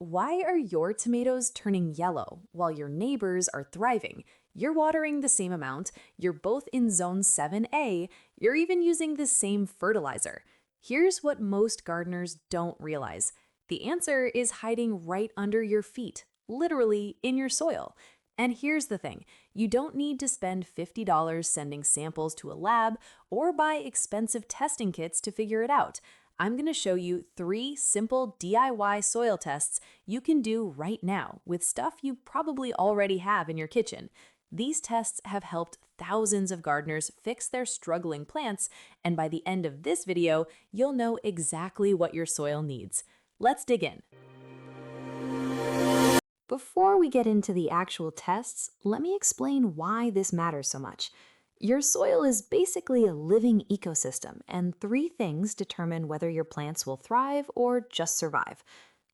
Why are your tomatoes turning yellow while your neighbors are thriving? You're watering the same amount, you're both in zone 7A, you're even using the same fertilizer. Here's what most gardeners don't realize. The answer is hiding right under your feet, literally in your soil. And here's the thing, you don't need to spend $50 sending samples to a lab or buy expensive testing kits to figure it out. I'm going to show you 3 simple DIY soil tests you can do right now with stuff you probably already have in your kitchen. These tests have helped thousands of gardeners fix their struggling plants, and by the end of this video, you'll know exactly what your soil needs. Let's dig in. Before we get into the actual tests, let me explain why this matters so much. Your soil is basically a living ecosystem, and 3 things determine whether your plants will thrive or just survive.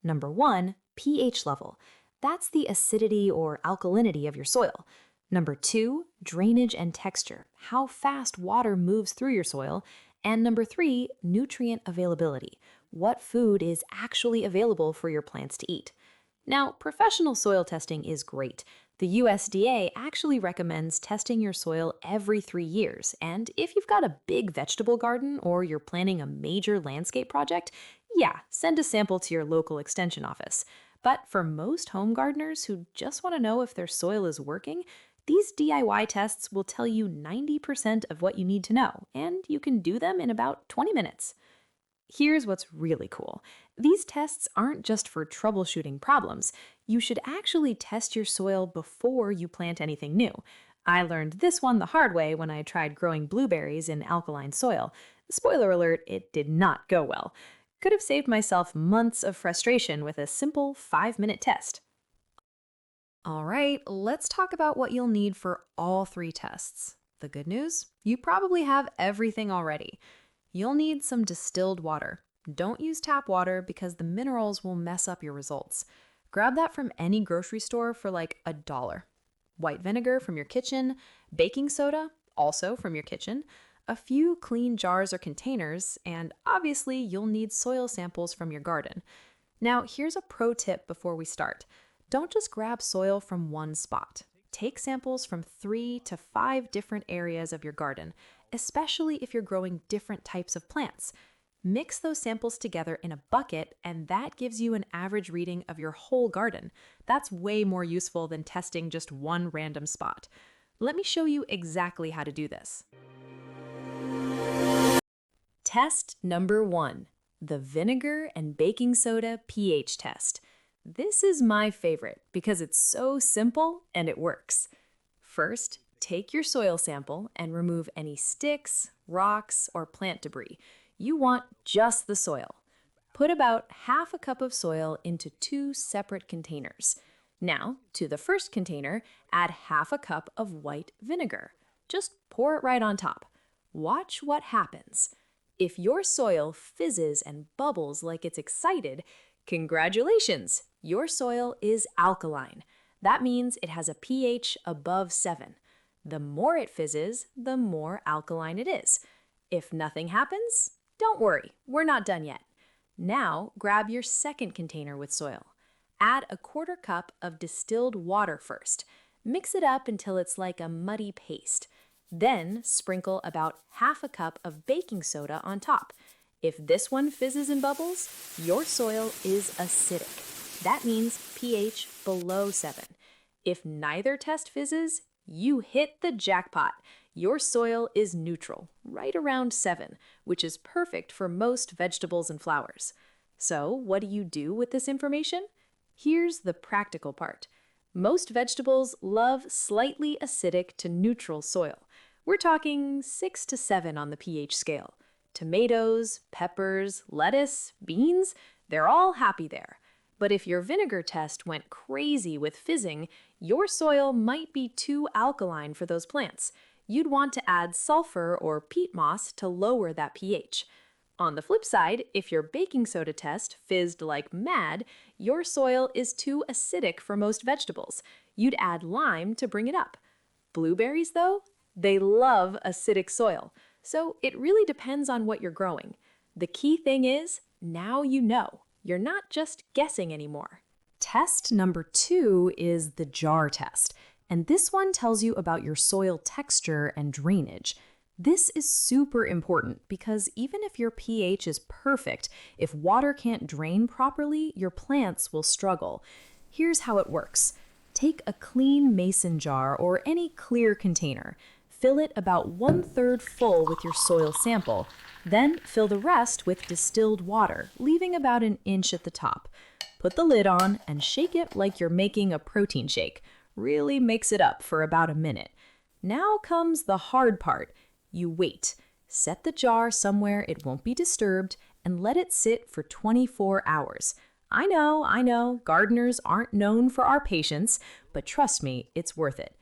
Number 1, pH level. That's the acidity or alkalinity of your soil. Number 2, drainage and texture, how fast water moves through your soil. And number 3, nutrient availability, what food is actually available for your plants to eat. Now, professional soil testing is great. The USDA actually recommends testing your soil every 3 years, and if you've got a big vegetable garden or you're planning a major landscape project, yeah, send a sample to your local extension office. But for most home gardeners who just want to know if their soil is working, these DIY tests will tell you 90% of what you need to know, and you can do them in about 20 minutes. Here's what's really cool. These tests aren't just for troubleshooting problems. You should actually test your soil before you plant anything new. I learned this one the hard way when I tried growing blueberries in alkaline soil. Spoiler alert, it did not go well. Could have saved myself months of frustration with a simple 5-minute test. All right, let's talk about what you'll need for all 3 tests. The good news? You probably have everything already. You'll need some distilled water. Don't use tap water because the minerals will mess up your results. Grab that from any grocery store for like $1. White vinegar from your kitchen, baking soda, also from your kitchen, a few clean jars or containers, and obviously you'll need soil samples from your garden. Now, here's a pro tip before we start. Don't just grab soil from one spot. Take samples from 3 to 5 different areas of your garden, especially if you're growing different types of plants. Mix those samples together in a bucket, and that gives you an average reading of your whole garden. That's way more useful than testing just one random spot. Let me show you exactly how to do this. Test number 1, the vinegar and baking soda pH test. This is my favorite because it's so simple and it works. First, take your soil sample and remove any sticks, rocks, or plant debris. You want just the soil. Put about half a cup of soil into 2 separate containers. Now, to the first container, add half a cup of white vinegar. Just pour it right on top. Watch what happens. If your soil fizzes and bubbles like it's excited, congratulations! Your soil is alkaline. That means it has a pH above 7. The more it fizzes, the more alkaline it is. If nothing happens, don't worry, we're not done yet. Now, grab your second container with soil. Add a 1/4 cup of distilled water first. Mix it up until it's like a muddy paste. Then, sprinkle about half a cup of baking soda on top. If this one fizzes and bubbles, your soil is acidic. That means pH below 7. If neither test fizzes, you hit the jackpot. Your soil is neutral, right around 7, which is perfect for most vegetables and flowers. So, what do you do with this information? Here's the practical part. Most vegetables love slightly acidic to neutral soil. We're talking 6 to 7 on the pH scale. Tomatoes, peppers, lettuce, beans, they're all happy there. But if your vinegar test went crazy with fizzing, your soil might be too alkaline for those plants. You'd want to add sulfur or peat moss to lower that pH. On the flip side, if your baking soda test fizzed like mad, your soil is too acidic for most vegetables. You'd add lime to bring it up. Blueberries, though, they love acidic soil. So it really depends on what you're growing. The key thing is, now you know. You're not just guessing anymore. Test number 2 is the jar test, and this one tells you about your soil texture and drainage. This is super important because even if your pH is perfect, if water can't drain properly, your plants will struggle. Here's how it works. Take a clean mason jar or any clear container. Fill it about 1/3 full with your soil sample. Then fill the rest with distilled water, leaving about an inch at the top. Put the lid on and shake it like you're making a protein shake. Really mix it up for about a minute. Now comes the hard part. You wait. Set the jar somewhere it won't be disturbed and let it sit for 24 hours. I know, gardeners aren't known for our patience, but trust me, it's worth it.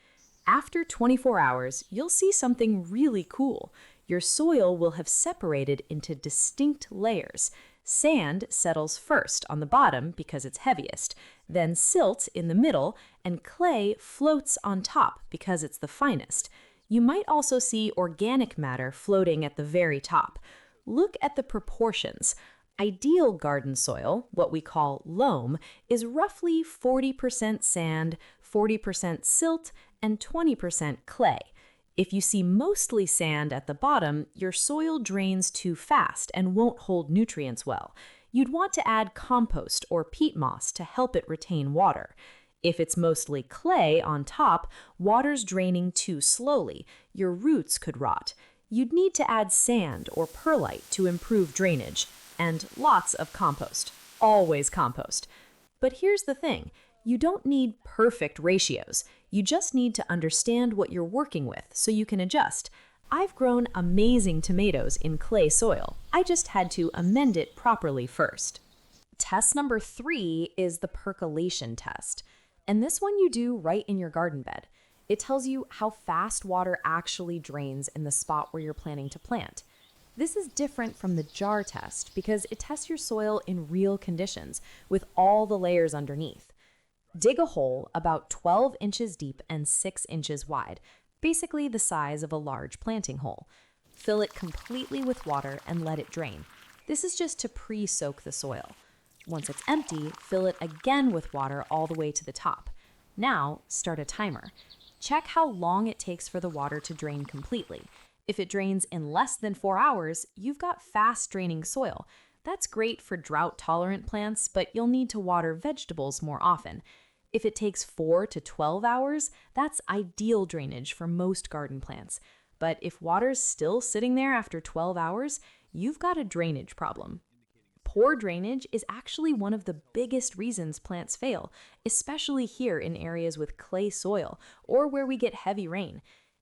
After 24 hours, you'll see something really cool. Your soil will have separated into distinct layers. Sand settles first on the bottom because it's heaviest, then silt in the middle, and clay floats on top because it's the finest. You might also see organic matter floating at the very top. Look at the proportions. Ideal garden soil, what we call loam, is roughly 40% sand, 40% silt, and 20% clay. If you see mostly sand at the bottom, your soil drains too fast and won't hold nutrients well. You'd want to add compost or peat moss to help it retain water. If it's mostly clay on top, water's draining too slowly. Your roots could rot. You'd need to add sand or perlite to improve drainage. And lots of compost. Always compost. But here's the thing. You don't need perfect ratios. You just need to understand what you're working with so you can adjust. I've grown amazing tomatoes in clay soil. I just had to amend it properly first. Test number 3 is the percolation test. And this one you do right in your garden bed. It tells you how fast water actually drains in the spot where you're planning to plant. This is different from the jar test because it tests your soil in real conditions with all the layers underneath. Dig a hole about 12 inches deep and 6 inches wide, basically the size of a large planting hole. Fill it completely with water and let it drain. This is just to pre-soak the soil. Once it's empty, fill it again with water all the way to the top. Now, start a timer. Check how long it takes for the water to drain completely. If it drains in less than 4 hours, you've got fast draining soil. That's great for drought-tolerant plants, but you'll need to water vegetables more often. If it takes 4 to 12 hours, that's ideal drainage for most garden plants. But if water's still sitting there after 12 hours, you've got a drainage problem. Poor drainage is actually one of the biggest reasons plants fail, especially here in areas with clay soil or where we get heavy rain.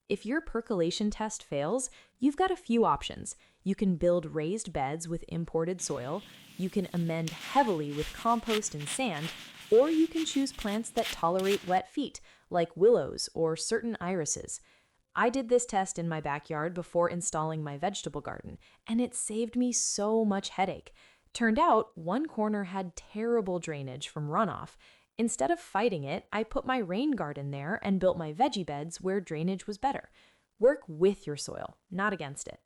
If your percolation test fails, you've got a few options. You can build raised beds with imported soil, you can amend heavily with compost and sand, or you can choose plants that tolerate wet feet, like willows or certain irises. I did this test in my backyard before installing my vegetable garden, and it saved me so much headache. Turned out, one corner had terrible drainage from runoff. Instead of fighting it, I put my rain garden there and built my veggie beds where drainage was better. Work with your soil, not against it.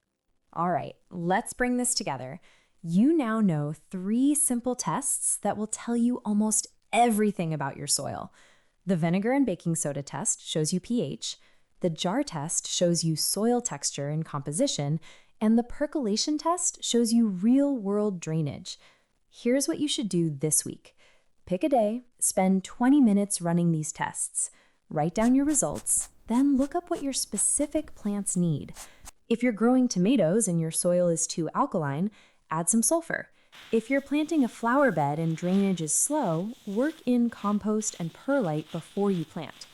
All right, let's bring this together. You now know 3 simple tests that will tell you almost everything about your soil. The vinegar and baking soda test shows you pH. The jar test shows you soil texture and composition. And the percolation test shows you real-world drainage. Here's what you should do this week. Pick a day, spend 20 minutes running these tests. Write down your results, then look up what your specific plants need. If you're growing tomatoes and your soil is too alkaline, add some sulfur. If you're planting a flower bed and drainage is slow, work in compost and perlite before you plant.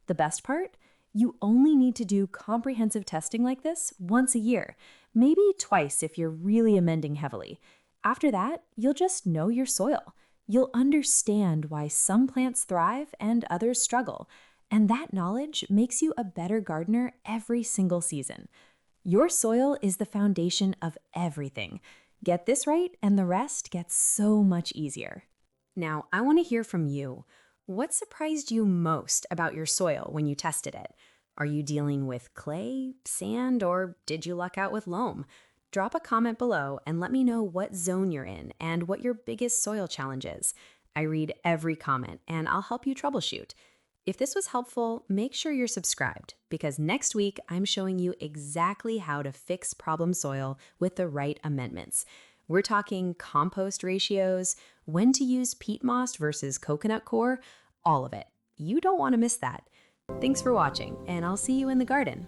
The best part? You only need to do comprehensive testing like this once a year, maybe twice if you're really amending heavily. After that, you'll just know your soil. You'll understand why some plants thrive and others struggle, and that knowledge makes you a better gardener every single season. Your soil is the foundation of everything. Get this right, and the rest gets so much easier. Now, I want to hear from you. What surprised you most about your soil when you tested it? Are you dealing with clay, sand, or did you luck out with loam? Drop a comment below and let me know what zone you're in and what your biggest soil challenge is. I read every comment and I'll help you troubleshoot. If this was helpful, make sure you're subscribed because next week I'm showing you exactly how to fix problem soil with the right amendments. We're talking compost ratios, when to use peat moss versus coconut coir, all of it. You don't want to miss that. Thanks for watching, and I'll see you in the garden.